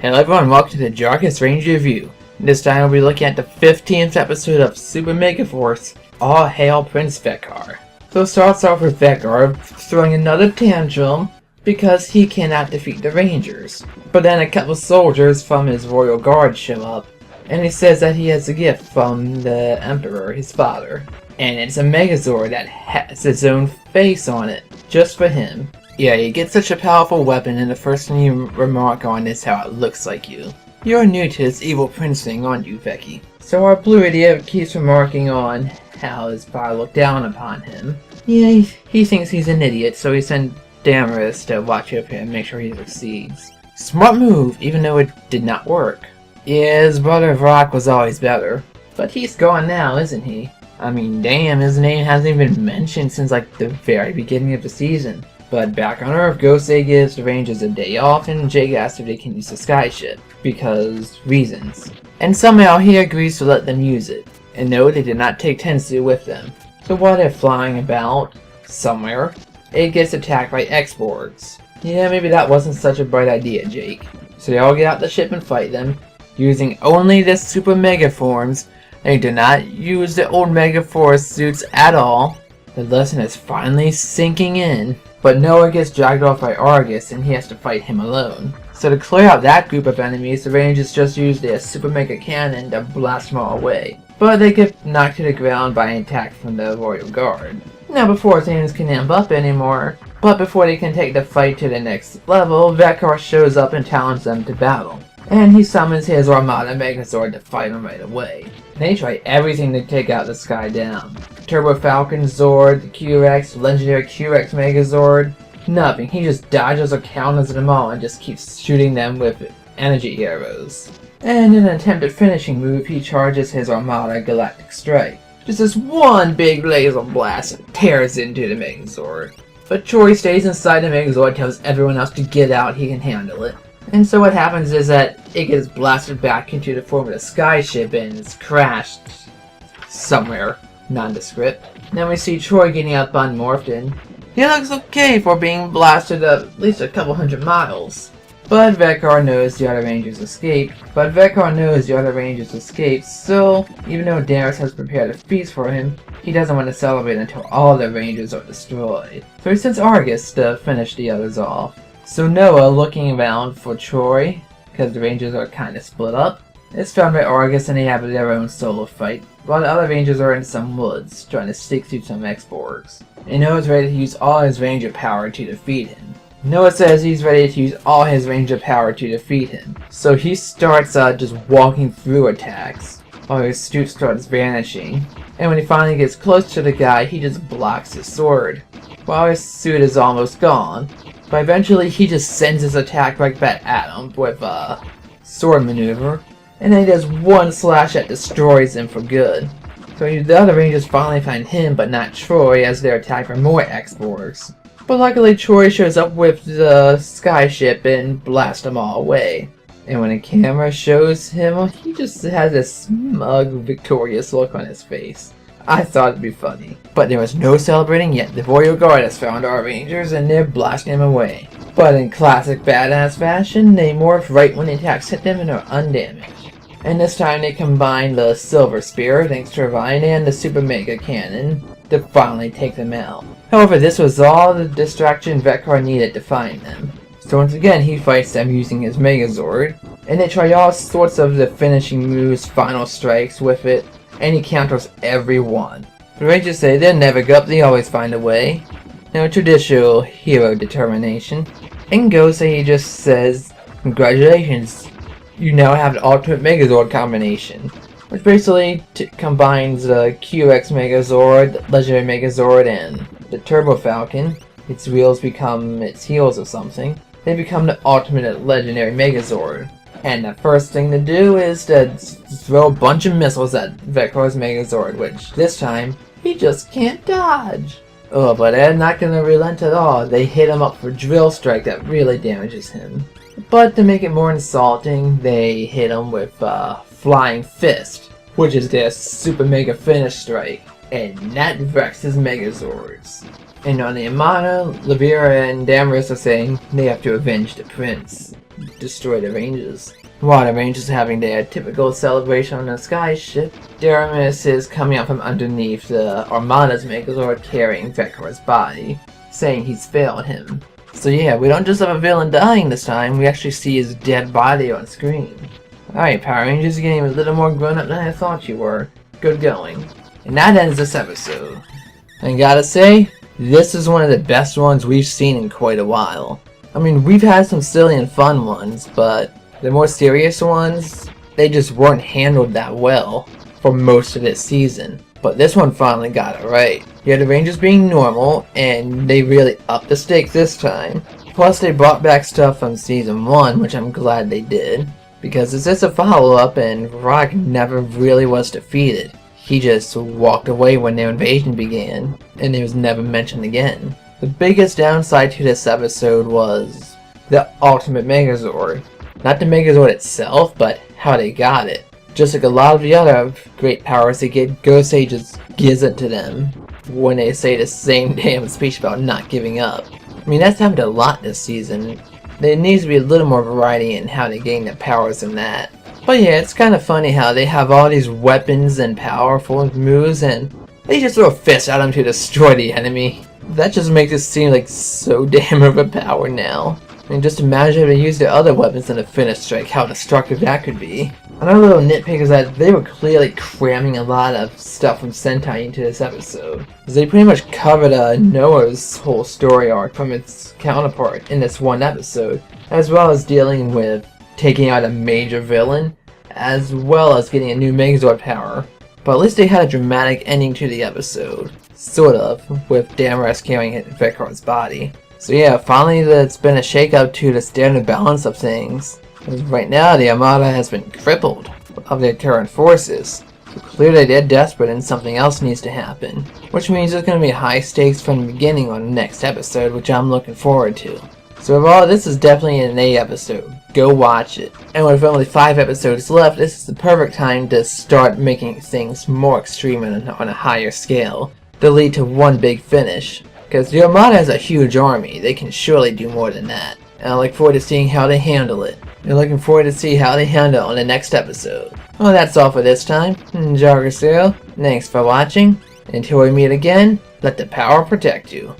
Hello everyone, welcome to the Jargus Ranger Review. This time we'll be looking at the 15th episode of Super Megaforce, All Hail Prince Vekar. So it starts off with Vekar throwing another tantrum because he cannot defeat the Rangers. But then a couple soldiers from his royal guard show up, and he says that he has a gift from the Emperor, his father. And it's a Megazord that has its own face on it, just for him. Yeah, you get such a powerful weapon and the first thing you remark on is how it looks like you. You're new to this evil prince thing, aren't you, Veki? So our blue idiot keeps remarking on how his father looked down upon him. Yeah, he thinks he's an idiot, so he sent Damaris to watch over him and make sure he succeeds. Smart move, even though it did not work. Yeah, his brother Rock was always better. But he's gone now, isn't he? I mean, damn, his name hasn't even been mentioned since like the very beginning of the season. But back on Earth, Gosei gives the Rangers a day off and Jake asks if they can use the sky ship, because reasons. And somehow he agrees to let them use it. And no, they did not take Tensu with them. So while they're flying about somewhere, it gets attacked by X-Borgs. Yeah, maybe that wasn't such a bright idea, Jake. So they all get out the ship and fight them, using only the Super Megaforms. They do not use the old Megaforce suits at all. The lesson is finally sinking in. But Noah gets dragged off by Argus and he has to fight him alone. So to clear out that group of enemies, the Rangers just use their Super Mega Cannon to blast them all away. But they get knocked to the ground by an attack from the Royal Guard. Now before things can amp up anymore, but before they can take the fight to the next level, Vekar shows up and challenges them to battle. And he summons his Armada Megazord to fight him right away. They try everything to take out the Sky Down. Turbo Falcon Zord, the Q-Rex, Legendary Q-Rex Megazord. Nothing, he just dodges or counters them all and just keeps shooting them with energy arrows. And in an attempted finishing move, he charges his Armada Galactic Strike. Just this one big laser blast and tears into the Megazord. But Troy stays inside the Megazord and tells everyone else to get out, he can handle it. And so what happens is that it gets blasted back into the form of a sky ship and it's crashed somewhere nondescript. Then we see Troy getting up on Morphin. He looks okay for being blasted at least a couple hundred miles. But Vekar knows the other Rangers escaped. So even though Darius has prepared a feast for him, he doesn't want to celebrate until all the Rangers are destroyed. So he sends Argus to finish the others off. So Noah, looking around for Troy, because the Rangers are kind of split up, is found by Argus and they have their own solo fight, while the other Rangers are in some woods, trying to stick through some X-Borgs. And Noah's ready to use all his Ranger power to defeat him. Noah says he's ready to use all his Ranger power to defeat him, so he starts just walking through attacks, while his suit starts vanishing. And when he finally gets close to the guy, he just blocks his sword, while his suit is almost gone. But eventually he just sends his attack right back at him with a sword maneuver. And then he does one slash that destroys him for good. So the other Rangers finally find him but not Troy as they're attacked for more X-Borgs. But luckily Troy shows up with the sky ship and blasts them all away. And when the camera shows him, he just has a smug, victorious look on his face. I thought it'd be funny. But there was no celebrating yet. The Royal Guard has found our Rangers and they're blasting them away. But in classic badass fashion, they morph right when the attacks hit them and are undamaged. And this time they combine the Silver Spear, thanks to Ryan, and the Super Mega Cannon to finally take them out. However, this was all the distraction Vekar needed to find them. So once again, he fights them using his Megazord, and they try all sorts of the finishing moves, final strikes with it, and he counters every one. The Rangers say they'll never give up, they always find a way. Traditional hero determination. And Gosei just says, congratulations, you now have the ultimate Megazord combination. Which basically combines the QX Megazord, Legendary Megazord, and the Turbo Falcon. Its wheels become its heels or something. They become the ultimate Legendary Megazord. And the first thing to do is to throw a bunch of missiles at Vekar's Megazord, which this time, he just can't dodge. Oh, but they're not gonna relent at all. They hit him up for Drill Strike that really damages him. But to make it more insulting, they hit him with Flying Fist, which is their Super Mega Finish Strike. And that wrecks his Megazords. And on the Armada, Levira and Damaris are saying they have to avenge the prince. destroy the Rangers. While the Rangers are having their typical celebration on the sky ship, Daramis is coming out from underneath the Armada's Megazord carrying Vekar's body, saying he's failed him. So yeah, we don't just have a villain dying this time, we actually see his dead body on screen. Alright, Power Rangers, you're getting a little more grown up than I thought you were. Good going. And that ends this episode. And gotta say, this is one of the best ones we've seen in quite a while. I mean, we've had some silly and fun ones, but the more serious ones, they just weren't handled that well for most of this season. But this one finally got it right. You had the Rangers being normal, and they really upped the stakes this time. Plus they brought back stuff from season 1, which I'm glad they did. Because it's just a follow-up, and Rock never really was defeated. He just walked away when their invasion began, and he was never mentioned again. The biggest downside to this episode was the ultimate Megazord. Not the Megazord itself, but how they got it. Just like a lot of the other great powers they get, Ghost Age just gives it to them when they say the same damn speech about not giving up. I mean, that's happened a lot this season. There needs to be a little more variety in how they gain their powers than that. But yeah, it's kind of funny how they have all these weapons and powerful moves and they just throw fists at them to destroy the enemy. That just makes it seem like so damn overpowered now. I mean, just imagine if they used their other weapons in a finish strike, how destructive that could be. Another little nitpick is that they were clearly cramming a lot of stuff from Sentai into this episode. Because they pretty much covered Noah's whole story arc from its counterpart in this one episode, as well as dealing with taking out a major villain, as well as getting a new Megazord power. But at least they had a dramatic ending to the episode. Sort of, with Damaris carrying Vekar's body. So yeah, finally there's been a shakeup to the standard balance of things. Right now, the Armada has been crippled of their current forces. So clearly they're desperate and something else needs to happen. Which means there's going to be high stakes from the beginning on the next episode, which I'm looking forward to. So overall, this is definitely an A episode. Go watch it. And with only 5 episodes left, this is the perfect time to start making things more extreme and on a higher scale. To lead to one big finish. Because the Armada has a huge army, they can surely do more than that. And I look forward to seeing how they handle it. And looking forward to see how they handle it on the next episode. Well, that's all for this time. Jargus Ranger, thanks for watching. Until we meet again, let the power protect you.